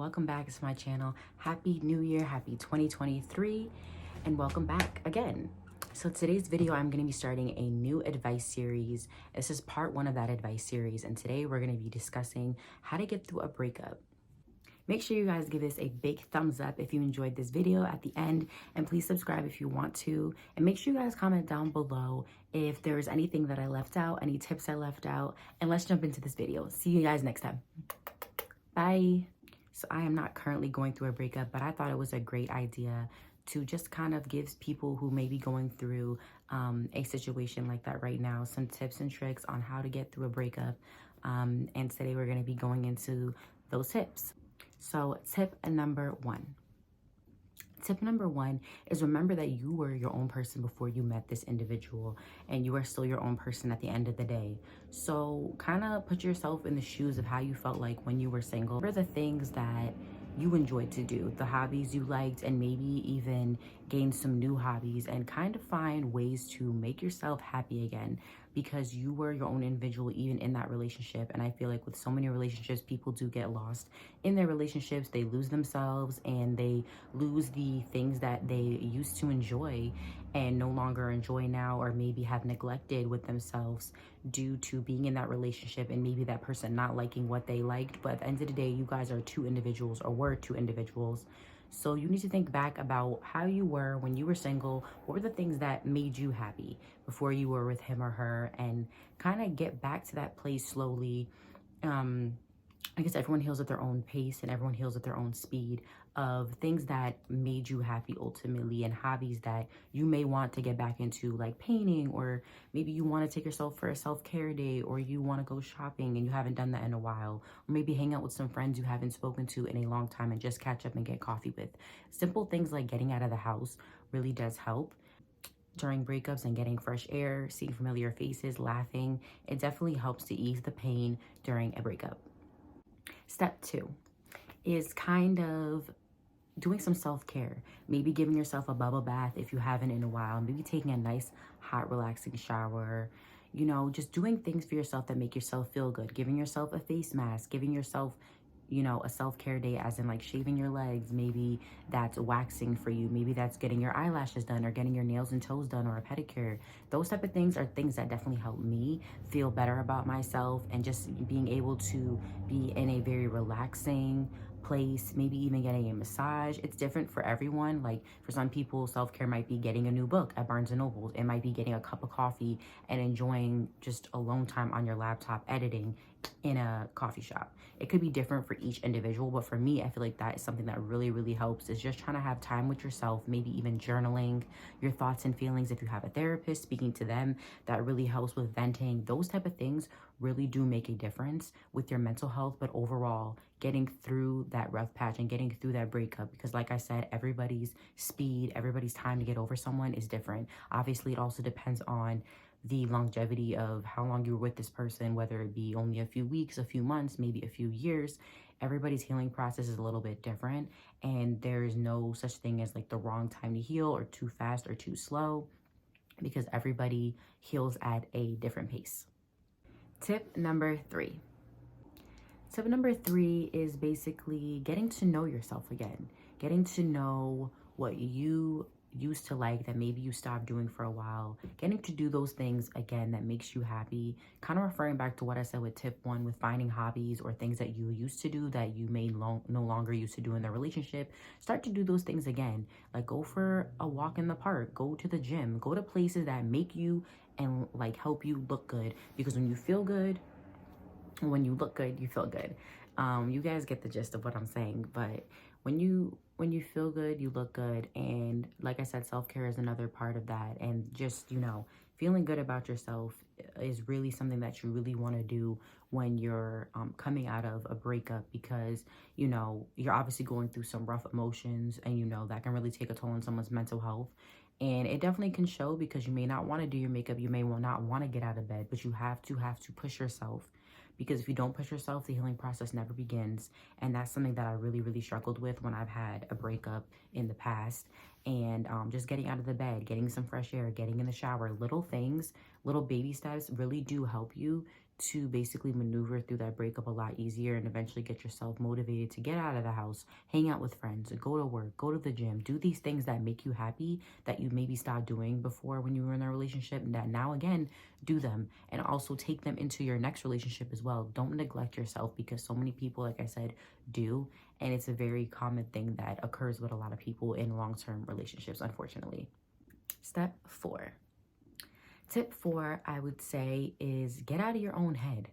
welcome back to my channel. Happy New Year, happy 2023, and welcome back again. So today's video, I'm going to be starting a new advice series. This is part one of that advice series, and today we're going to be discussing how to get through a breakup. Make sure you guys give this a big thumbs up if you enjoyed this video at the end, and please subscribe if you want to, and make sure you guys comment down below if there's anything that I left out, any tips I left out, and let's jump into this video. See you guys next time. Bye. So I am not currently going through a breakup, but I thought it was a great idea to just kind of give people who may be going through a situation like that right now some tips and tricks on how to get through a breakup. And today we're going to be going into those tips. So tip number one. Tip number one is remember that you were your own person before you met this individual, and you are still your own person at the end of the day. So kind of put yourself in the shoes of how you felt like when you were single. What are the things that you enjoyed to do, the hobbies you liked, and maybe even gain some new hobbies, and kind of find ways to make yourself happy again, because you were your own individual even in that relationship. And I feel like with so many relationships, people do get lost in their relationships. They lose themselves and they lose the things that they used to enjoy and no longer enjoy now, or maybe have neglected with themselves due to being in that relationship and maybe that person not liking what they liked. But at the end of the day, you guys are two individuals, or were two individuals. So you need to think back about how you were when you were single. What were the things that made you happy before you were with him or her, and kind of get back to that place slowly. I guess everyone heals at their own pace and everyone heals at their own speed, of things that made you happy ultimately, and hobbies that you may want to get back into, like painting, or maybe you want to take yourself for a self-care day, or you want to go shopping and you haven't done that in a while, or maybe hang out with some friends you haven't spoken to in a long time and just catch up and get coffee with. Simple things like getting out of the house really does help during breakups, and getting fresh air, seeing familiar faces, laughing. It definitely helps to ease the pain during a breakup. Step two is kind of doing some self-care. Maybe giving yourself a bubble bath if you haven't in a while. Maybe taking a nice, hot, relaxing shower. You know, just doing things for yourself that make yourself feel good. Giving yourself a face mask. Giving yourself, you know, a self-care day, as in like shaving your legs. Maybe that's waxing for you. Maybe that's getting your eyelashes done, or getting your nails and toes done, or a pedicure. Those type of things are things that definitely help me feel better about myself, and just being able to be in a very relaxing place, maybe even getting a massage. It's different for everyone. Like for some people, self-care might be getting a new book at Barnes and Noble. It might be getting a cup of coffee and enjoying just alone time on your laptop editing in a coffee shop. It could be different for each individual, but for me, I feel like that is something that really, really helps, is just trying to have time with yourself, maybe even journaling your thoughts and feelings. If you have a therapist, speaking to them, that really helps with venting. Those type of things really do make a difference with your mental health, but overall getting through that rough patch and getting through that breakup. Because like I said, everybody's speed, everybody's time to get over someone is different. Obviously, it also depends on the longevity of how long you were with this person, whether it be only a few weeks, a few months, maybe a few years. Everybody's healing process is a little bit different, and there is no such thing as like the wrong time to heal, or too fast or too slow, because everybody heals at a different pace. Tip number three. Tip number three is basically getting to know yourself again, getting to know what you used to like that maybe you stopped doing for a while, getting to do those things again that makes you happy. Kind of referring back to what I said with tip one, with finding hobbies or things that you used to do that you may no longer used to do in the relationship. Start to do those things again. Like go for a walk in the park, go to the gym, go to places that make you and like help you look good, because when you feel good, when you look good, you feel good. You guys get the gist of what I'm saying. But when you feel good, you look good. And like I said, self-care is another part of that. And just, you know, feeling good about yourself is really something that you really want to do when you're coming out of a breakup, because, you know, you're obviously going through some rough emotions, and, you know, that can really take a toll on someone's mental health. And it definitely can show, because you may not want to do your makeup, you may not want to get out of bed, but you have to push yourself. Because if you don't push yourself, the healing process never begins. And that's something that I really, really struggled with when I've had a breakup in the past. And just getting out of the bed, getting some fresh air, getting in the shower, little things, little baby steps really do help you to basically maneuver through that breakup a lot easier and eventually get yourself motivated to get out of the house, hang out with friends, go to work, go to the gym, do these things that make you happy that you maybe stopped doing before when you were in a relationship, and that now again, do them, and also take them into your next relationship as well. Don't neglect yourself, because so many people, like I said, do, and it's a very common thing that occurs with a lot of people in long-term relationships, unfortunately. Step 4. Tip 4, I would say, is get out of your own head.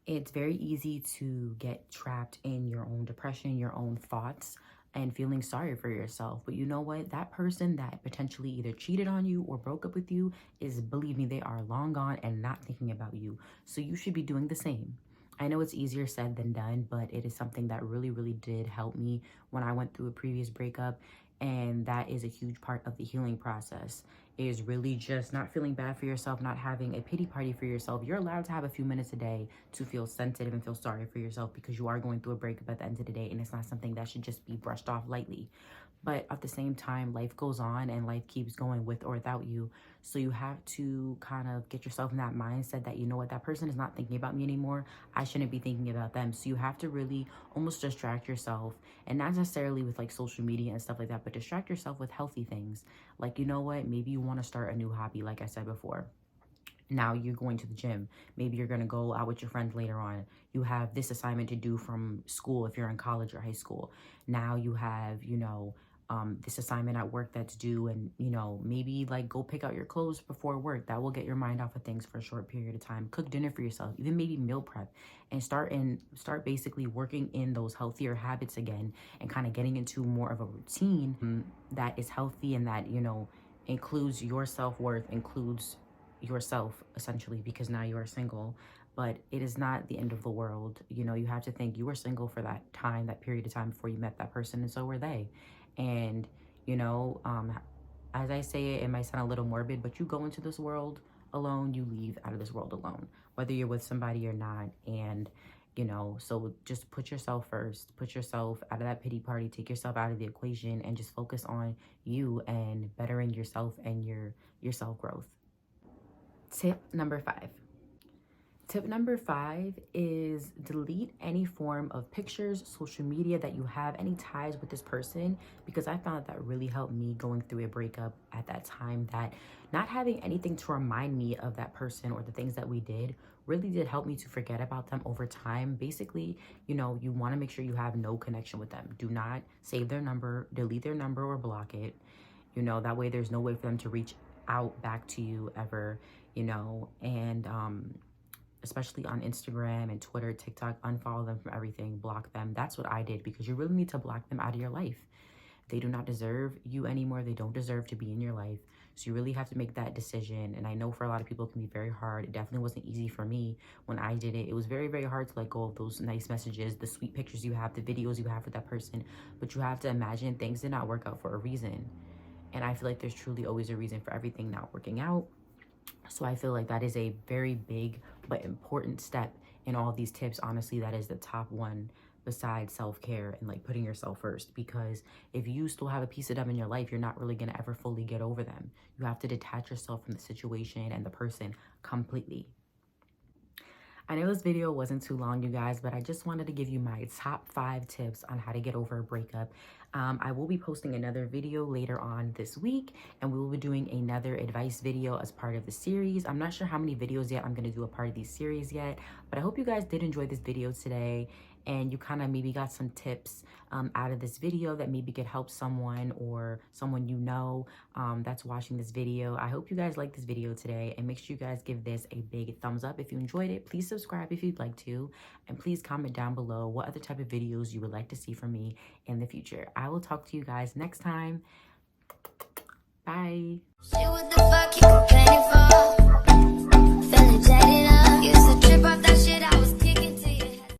It's very easy to get trapped in your own depression, your own thoughts, and feeling sorry for yourself. But you know what? That person that potentially either cheated on you or broke up with you is, believe me, they are long gone and not thinking about you. So you should be doing the same. I know it's easier said than done, but it is something that really, really did help me when I went through a previous breakup. And that is a huge part of the healing process, is really just not feeling bad for yourself, not having a pity party for yourself. You're allowed to have a few minutes a day to feel sensitive and feel sorry for yourself, because you are going through a breakup at the end of the day, and it's not something that should just be brushed off lightly. But at the same time, life goes on and life keeps going with or without you. So you have to kind of get yourself in that mindset that, you know what, that person is not thinking about me anymore. I shouldn't be thinking about them. So you have to really almost distract yourself, and not necessarily with like social media and stuff like that, but distract yourself with healthy things. Like, you know what, maybe you want to start a new hobby, like I said before. Now you're going to the gym. Maybe you're going to go out with your friends later on. You have this assignment to do from school if you're in college or high school. Now you have, this assignment at work that's due, and, maybe like go pick out your clothes before work. That will get your mind off of things for a short period of time. Cook dinner for yourself, even maybe meal prep, and start basically working in those healthier habits again, and kind of getting into more of a routine that is healthy, and that, includes your self-worth, includes yourself, essentially, because now you are single. But it is not the end of the world. You have to think you were single for that period of time before you met that person, and so were they. And as I say it might sound a little morbid, but you go into this world alone, you leave out of this world alone, whether you're with somebody or not. And so just put yourself first, put yourself out of that pity party, take yourself out of the equation, and just focus on you and bettering yourself and your self-growth. Tip number 5. Tip number 5 is delete any form of pictures, social media that you have any ties with this person, because I found that really helped me going through a breakup at that time, that not having anything to remind me of that person or the things that we did really did help me to forget about them over time. Basically, you want to make sure you have no connection with them. Do not save their number, delete their number, or block it. That way there's no way for them to reach out back to you ever, and especially on Instagram and Twitter, TikTok, unfollow them from everything, block them. That's what I did, because you really need to block them out of your life. They do not deserve you anymore. They don't deserve to be in your life. So you really have to make that decision. And I know for a lot of people it can be very hard. It definitely wasn't easy for me when I did it. It was very, very hard to let go of those nice messages, the sweet pictures you have, the videos you have with that person. But you have to imagine things did not work out for a reason. And I feel like there's truly always a reason for everything not working out. So I feel like that is a very big but important step in all of these tips. Honestly, that is the top one besides self-care and like putting yourself first, because if you still have a piece of them in your life, you're not really going to ever fully get over them. You have to detach yourself from the situation and the person completely. I know this video wasn't too long, you guys, but I just wanted to give you my top 5 tips on how to get over a breakup. I will be posting another video later on this week, and we will be doing another advice video as part of the series. I'm not sure how many videos yet I'm going to do a part of these series yet, but I hope you guys did enjoy this video today, and you kind of maybe got some tips out of this video that maybe could help someone or someone that's watching this video. I hope you guys liked this video today, and make sure you guys give this a big thumbs up if you enjoyed it. Please subscribe if you'd like to, and please comment down below what other type of videos you would like to see from me in the future. I will talk to you guys next time. Bye. Say what the fuck you complaining for?